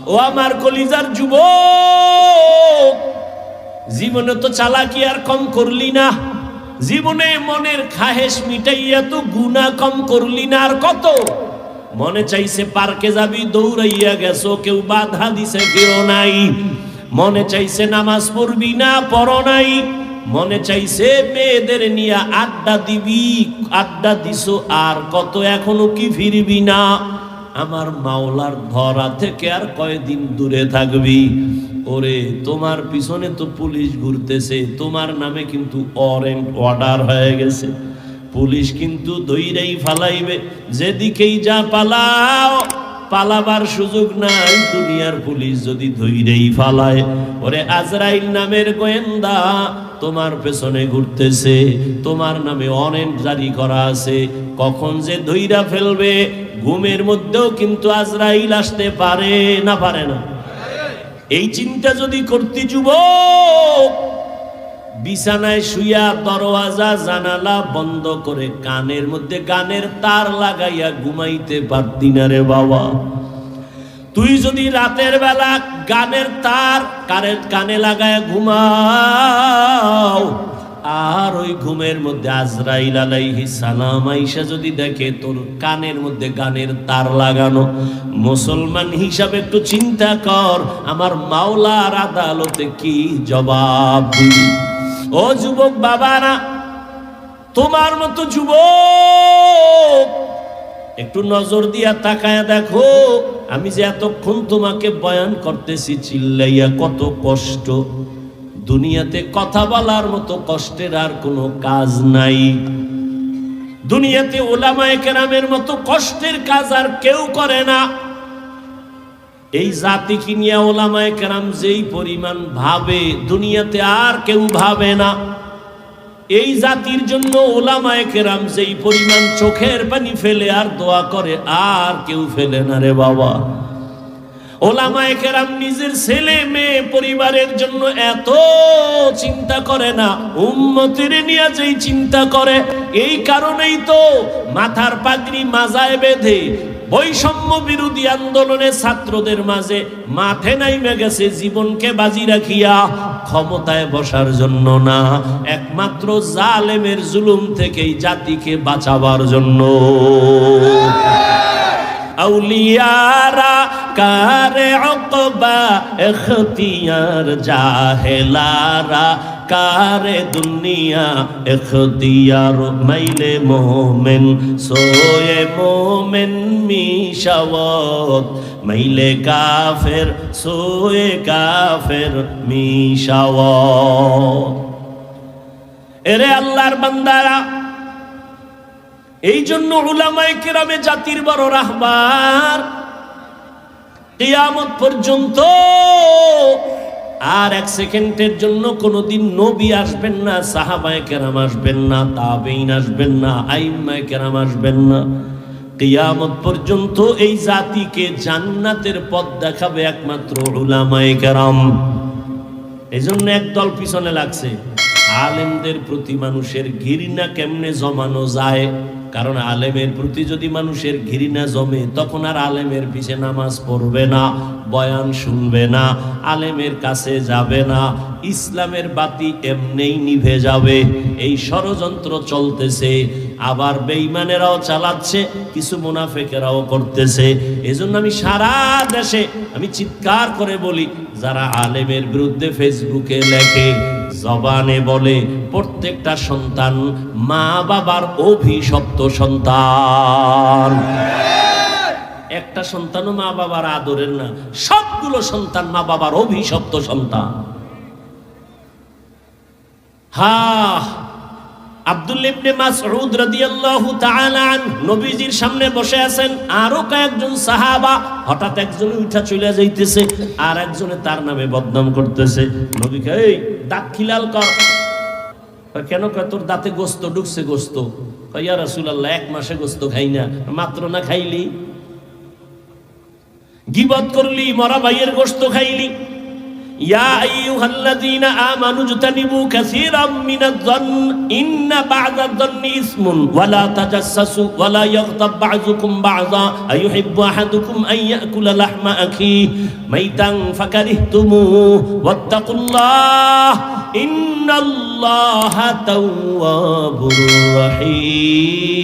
ও আমার কলিজার যুবক, জীবনে তো চালাকি আর কম করলি না, জীবনে মনের খাহেশ মিটাইয়া তো গুনাহ কম করলি না, আর কত? মনে চাইছে পার্কে যাবি, দৌড়াইয়া গেছো, কেউ বাধা দিছে, কেউ নাই। মনে চাইছে নামাজ পড়বি না, পড়ো নাই। মনে চাইছে মেয়েদের নিয়ে আড্ডা দিবি, আড্ডা দিছো, আর কত? এখনো কি ফিরবি না? আমার মাওলার ধরা থেকে আর কয়দিন দূরে থাকবি? ওরে, তোমার পিছনে তো পুলিশ ঘুরতেছে, তোমার নামে কিন্তু ওয়ারেন্ট অর্ডার হয়ে গেছে। পুলিশ কিন্তু ধইরাই ফালাইবে, যেদিকেই যা পালাও, পালাবার সুযোগ নাই। দুনিয়ার পুলিশ যদি ধইরাই ফালায়, ওরে আজরাইল নামের গোয়েন্দা তোমার পেছনে ঘুরতেছে, তোমার নামে ওয়ারেন্ট জারি করা আছে, কখন যে ধইরা ফেলবে। ঘুমের মধ্যেও কিন্তু আজরাইল আসতে পারে না, পারে না? এই চিন্তা যদি করতে যুবক, বিছানায় শুইয়া দরওয়াজা জানালা বন্ধ করে কানের মধ্যে গানের তার লাগাইয়া ঘুমাইতে পারতি না রে বাবা। তুই যদি রাতের বেলা গানের তার কানে লাগাইয়া ঘুমাও, আর ওই ঘুমের মধ্যে আজরাইল আলাইহিস সালাম আইসা যদি দেখে তোর কানের মধ্যে গানের তার লাগানো, মুসলমান হিসাবে একটু চিন্তা কর, আমার মাওলার আদালতে কি জবাব দিবি? ও যুবক বাবারা, তোমার মতো যুবক একটু নজর দিয়া তাকায়া দেখো, আমি যে এতক্ষণ তোমাকে বয়ান করতেছি চিল্লাইয়া, কত কষ্ট। দুনিয়াতে কথা বলার মতো কষ্টের আর কোনো কাজ নাই। দুনিয়াতে উলামায়ে কেরামের মতো কষ্টের কাজ আর কেউ করে না। এই জাতিকে নিয়ে উলামায়ে কেরাম যেই পরিমাণ ভাবে, দুনিয়াতে আর কেউ ভাবে না। এই জাতির জন্য উলামায়ে কেরাম যেই পরিমাণ চোখের পানি ফেলে আর দোয়া করে, আর কেউ ফেলে না রে বাবা। উলামায়ে কেরাম নিজের ছেলে মেয়ে পরিবারের জন্য এত চিন্তা করে না, উম্মতের নিয়ে যেই চিন্তা করে। এই কারণেই তো মাথার পাগড়ি মাজায় বেঁধে বৈষম্য বিরোধী আন্দোলনে ছাত্রদের মাঝে মাঠে নাইমে গেছে, জীবনকে বাজি রাখিয়া ক্ষমতায় বসার জন্য না, একমাত্র জালেমের জুলুম থেকেই জাতিকে বাঁচাবার জন্য। আউলিয়ারা কারে উকবা ইখতিয়ার, জাহেলারা কারে দুনিয়া ইখতিয়ার। মাইলে মোমেন সোয়ে মোমেন মিশাওয়াত, মাইলে কাফের সোয়ে কাফের মিশাওয়াত। এরে আল্লাহর বান্দারা, এই জন্য উলামায়ে কেরামে জাতির বড় রাহবার। কিয়ামত পর্যন্ত আর এক সেকেন্ডের জন্য কোনোদিন নবী আসবেন না, সাহাবায়ে কেরাম আসবেন না, তাবেঈন আসবেন না, আইম্মায়ে কেরাম আসবেন না। কিয়ামত পর্যন্ত এই জাতিকে জান্নাতের পথ দেখাবে একমাত্র উলামায়ে কেরাম। এই জন্য একদল পিছনে লাগছে, আলেমদের প্রতি মানুষের ঘৃণা কেমনে জমানো যায়। কারণ আলেমের প্রতি যদি মানুষের ঘৃণা জমে, তখন আর আলেমের পিছে নামাজ পড়বে না, বয়ান শুনবে না, আলেমের কাছে যাবে না, ইসলামের বাতি এমনেই নিভে যাবে। এই ষড়যন্ত্র চলতেছে, আবার বেঈমানেরাও চালাচ্ছে, কিছু মুনাফিকেরাও করতেছে। এজন্য আমি সারা দেশে আমি চিৎকার করে বলি, যারা আলেমের বিরুদ্ধে ফেসবুকে লেখে, জবানে বলে, প্রত্যেকটা সন্তান মা বাবার অভিশপ্ত সন্তান। একটা সন্তানও মা বাবার আদরের না, সবগুলো সন্তান মা বাবার অভিশপ্ত সন্তান। আব্দুল্লাহ ইবনে মাসউদ রাদিয়াল্লাহু তাআলা আনহু নবীজির সামনে বসে আছেন, আরো কয়েকজন সাহাবা। হঠাৎ একজন উঠা চলে যাইতেছে, আর একজনে তার নামে বদনাম করতেছে। নবীকে, এই দাঁত খিলাল কর। কেন? কয় তোর দাঁতে গোস্ত ঢুকছে। গোস্ত? কয় ইয়া রাসূলুল্লাহ, এক মাসে গোস্ত খাই না। মাত্র না খাইলি? গীবত করলি, মরা ভাইয়ের গোস্ত খাইলি। ইয়া আইয়ুহাল্লাযীনা আমানু ইজতানিবু কাসীরাম মিনায-যন্ন ইন্না বা'দায-যন্নি ইসমুন ওয়া লা তাজাসসাসু ওয়া লা ইয়াগতাব বা'যুকুম বা'যা আইয়ুহিব্বু আহাদুকুম আন ইয়াকুলা লাহমা আখিহি মাইতান ফাকারিহতুমুহু ওয়াত্তাকুল্লাহ ইন্নাল্লাহা তাওয়াবুর রাহিম।